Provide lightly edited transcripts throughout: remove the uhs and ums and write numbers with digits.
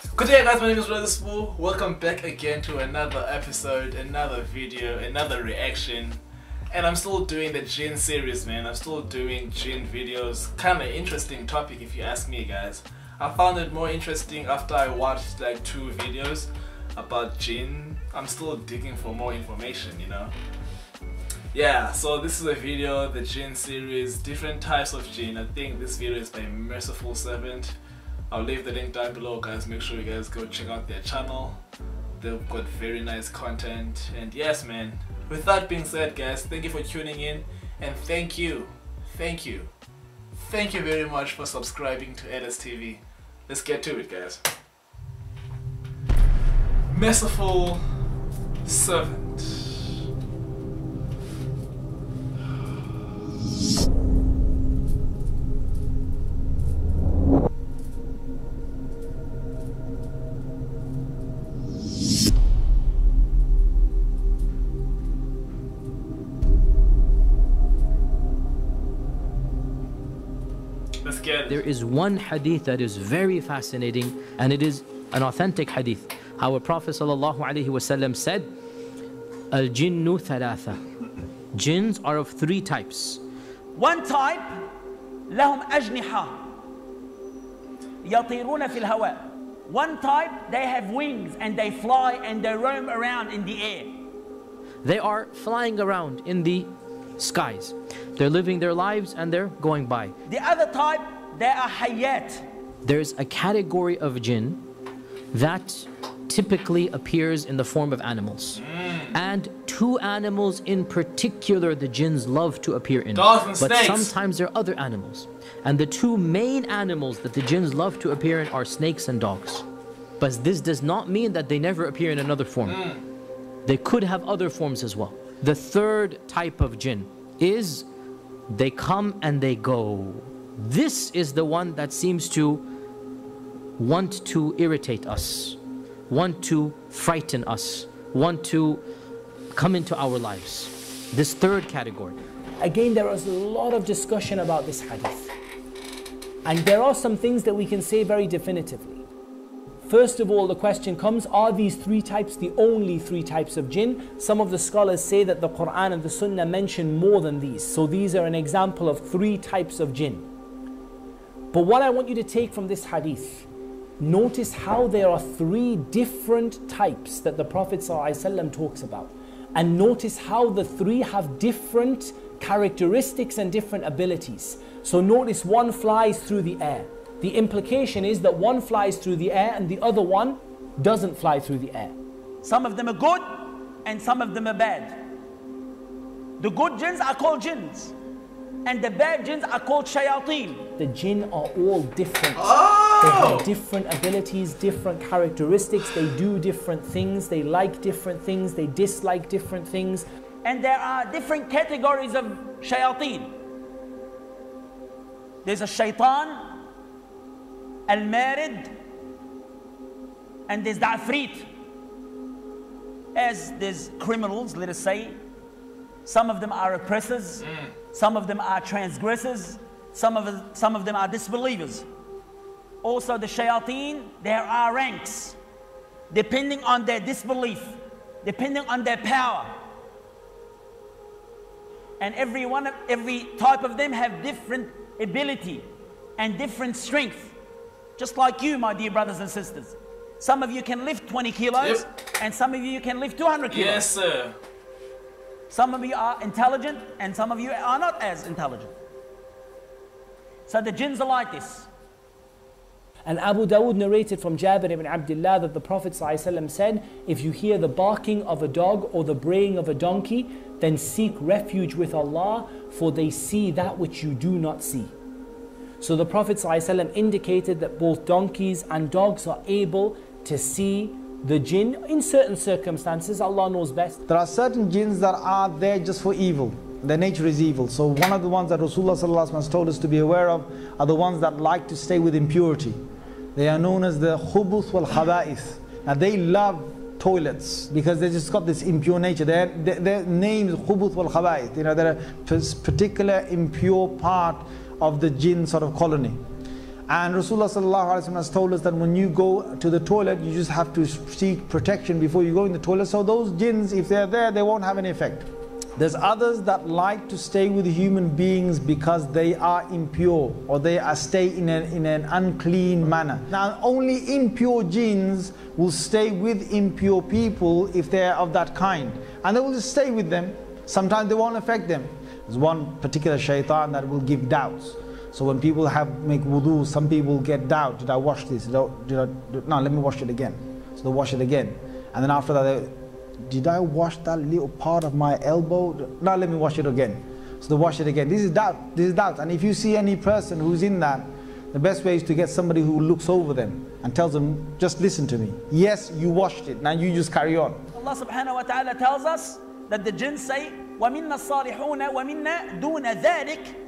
Good day guys, my name is Brother Spool. Welcome back again to another episode, another video, another reaction. And I'm still doing the Jinn series, man. I'm still doing Jinn videos. Kind of interesting topic if you ask me, guys. I found it more interesting after I watched like 2 videos about Jinn. I'm still digging for more information, you know. Yeah, so this is a video, the Jinn series, different types of Jinn. I think this video is by Merciful Servant. I'll leave the link down below, guys. Make sure you guys go check out their channel. They've got very nice content. And yes, man, with that being said, guys, thank you for tuning in, and thank you very much for subscribing to Edis TV. Let's get to it, guys. Merciful Servant. There is one hadith that is very fascinating, and it is an authentic hadith. Our Prophet ﷺ said, Al-Jinnu thalatha. Jinns are of 3 types. One type, لهم أجنحة يطيرون في الهواء. One type, they have wings and they fly and they roam around in the air. They are flying around in the skies. They're living their lives and they're going by. The other type, they are hayat. There's a category of jinn that typically appears in the form of animals. And 2 animals in particular the jinns love to appear in. Dogs and but snakes. Sometimes there are other animals. And the 2 main animals that the jinns love to appear in are snakes and dogs. But this does not mean that they never appear in another form. They could have other forms as well. The 3rd type of jinn is they come and they go. This is the one that seems to want to irritate us, want to frighten us, want to come into our lives. This 3rd category. Again, there is a lot of discussion about this hadith. And there are some things that we can say very definitively. First of all, the question comes, are these 3 types the only 3 types of jinn? Some of the scholars say that the Quran and the Sunnah mention more than these. So these are an example of 3 types of jinn. But what I want you to take from this hadith, notice how there are 3 different types that the Prophet ﷺ talks about. And notice how the 3 have different characteristics and different abilities. So notice one flies through the air. The implication is that one flies through the air and the other one doesn't fly through the air. Some of them are good and some of them are bad. The good jinns are called jinns, and the bad jinns are called shayateen. The jinn are all different. They have different abilities, different characteristics. They do different things. They like different things. They dislike different things. And there are different categories of shayateen. There's a shaitan, al-marid, and there's the afrit. As there's criminals, let us say, some of them are oppressors, some of them are transgressors, some of them are disbelievers. Also the shayateen, there are ranks, depending on their disbelief, depending on their power. And every type of them have different ability and different strength. Just like you, my dear brothers and sisters. Some of you can lift 20 kilos, and some of you can lift 200 kilos. Yes, sir. Some of you are intelligent, and some of you are not as intelligent. So the jinns are like this. And Abu Dawood narrated from Jabir ibn Abdullah that the Prophet ﷺ said, if you hear the barking of a dog or the braying of a donkey, then seek refuge with Allah, for they see that which you do not see. So the Prophet ﷺ indicated that both donkeys and dogs are able to see the jinn in certain circumstances. Allah knows best. There are certain jinns that are there just for evil. Their nature is evil. So one of the ones that Rasulullah ﷺ has told us to be aware of are the ones that like to stay with impurity. They are known as the khubuth wal khaba'ith. Now they love toilets because they just got this impure nature. Their name is khubuth wal khaba'ith. You know, they're a particular impure part of the jinn sort of colony. And Rasulullah sallallahu alaihi wasallam has told us that when you go to the toilet, you just have to seek protection before you go in the toilet. So those jinns, if they're there, they won't have any effect. There's others that like to stay with human beings because they are impure, or they are stay in an unclean manner. Now only impure jinns will stay with impure people if they are of that kind, and they will just stay with them. Sometimes they won't affect them. There's one particular shaitan that will give doubts. So when people make wudu, some people get doubt. Did I wash this? No, let me wash it again. So they wash it again. And then after that, did I wash that little part of my elbow? No, let me wash it again. So they wash it again. This is doubt. This is doubt. And if you see any person who's in that, the best way is to get somebody who looks over them and tells them, just listen to me. Yes, you washed it. Now you just carry on. Allah subhanahu wa ta'ala tells us that the jinn say, وَمِنَّا الصَّالِحُونَ وَمِنَّا دُونَ ذَلِكَ.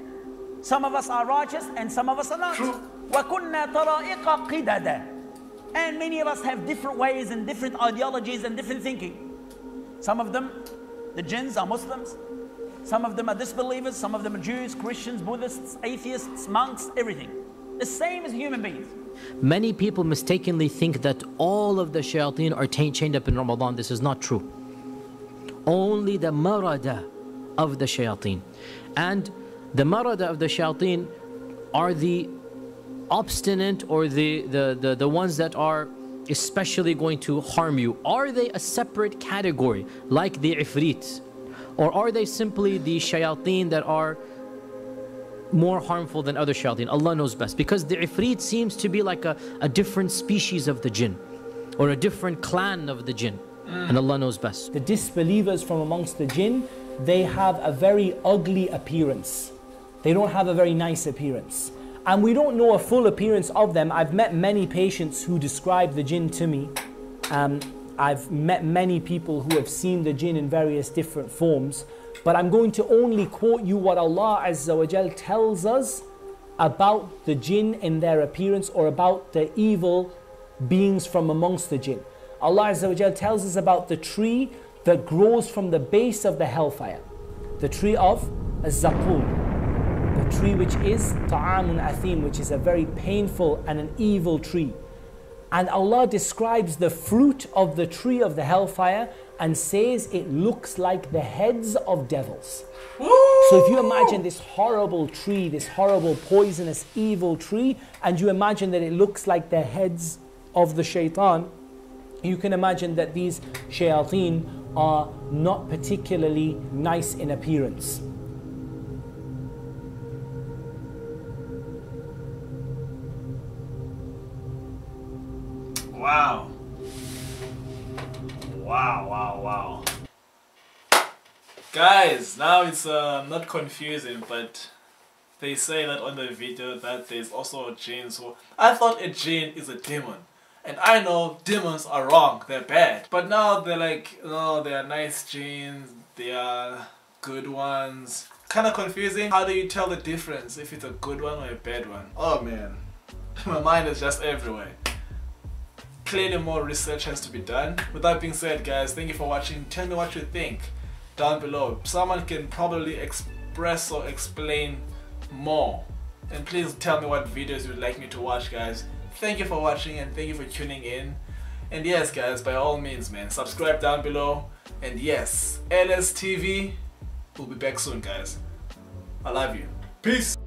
Some of us are righteous and some of us are not. وَكُنَّا طَرَائِقَ قِدَدًا. And many of us have different ways and different ideologies and different thinking. Some of them, the jinns, are Muslims. Some of them are disbelievers. Some of them are Jews, Christians, Buddhists, atheists, monks, everything. The same as human beings. Many people mistakenly think that all of the shayateen are chained up in Ramadan. This is not true. Only the marada of the shayateen. And the marada of the shayateen are the obstinate, or the ones that are especially going to harm you. Are they a separate category like the ifrit, or are they simply the shayateen that are more harmful than other shayateen? Allah knows best, because the ifrit seems to be like a different species of the jinn, or a different clan of the jinn, and Allah knows best. The disbelievers from amongst the jinn, they have a very ugly appearance. They don't have a very nice appearance. And we don't know a full appearance of them. I've met many patients who describe the jinn to me. I've met many people who have seen the jinn in various different forms. But I'm going to only quote you what Allah Azza wa Jal tells us about the jinn in their appearance, or about the evil beings from amongst the jinn. Allah Azza wa Jal tells us about the tree that grows from the base of the hellfire. The tree of Az-Zaqum. The tree which is ta'amun athim, which is a very painful and an evil tree. And Allah describes the fruit of the tree of the hellfire and says it looks like the heads of devils. So if you imagine this horrible tree, this horrible poisonous evil tree, and you imagine that it looks like the heads of the shaitan, you can imagine that these shayateen are not particularly nice in appearance. Wow. Wow. Guys, now it's not confusing, but they say that on the video that there's also a jinn. So I thought a jinn is a demon. And I know demons are wrong, they're bad. But now they're like, no, they are nice jinns, they are good ones. Kind of confusing. How do you tell the difference if it's a good one or a bad one? Oh man, my mind is just everywhere. Clearly more research has to be done. With that being said, guys, thank you for watching. Tell me what you think down below. Someone can probably express or explain more. And please tell me what videos you'd like me to watch, guys. Thank you for watching and thank you for tuning in. And yes, guys, by all means, man, subscribe down below. And yes, LSTV will be back soon, guys. I love you. Peace.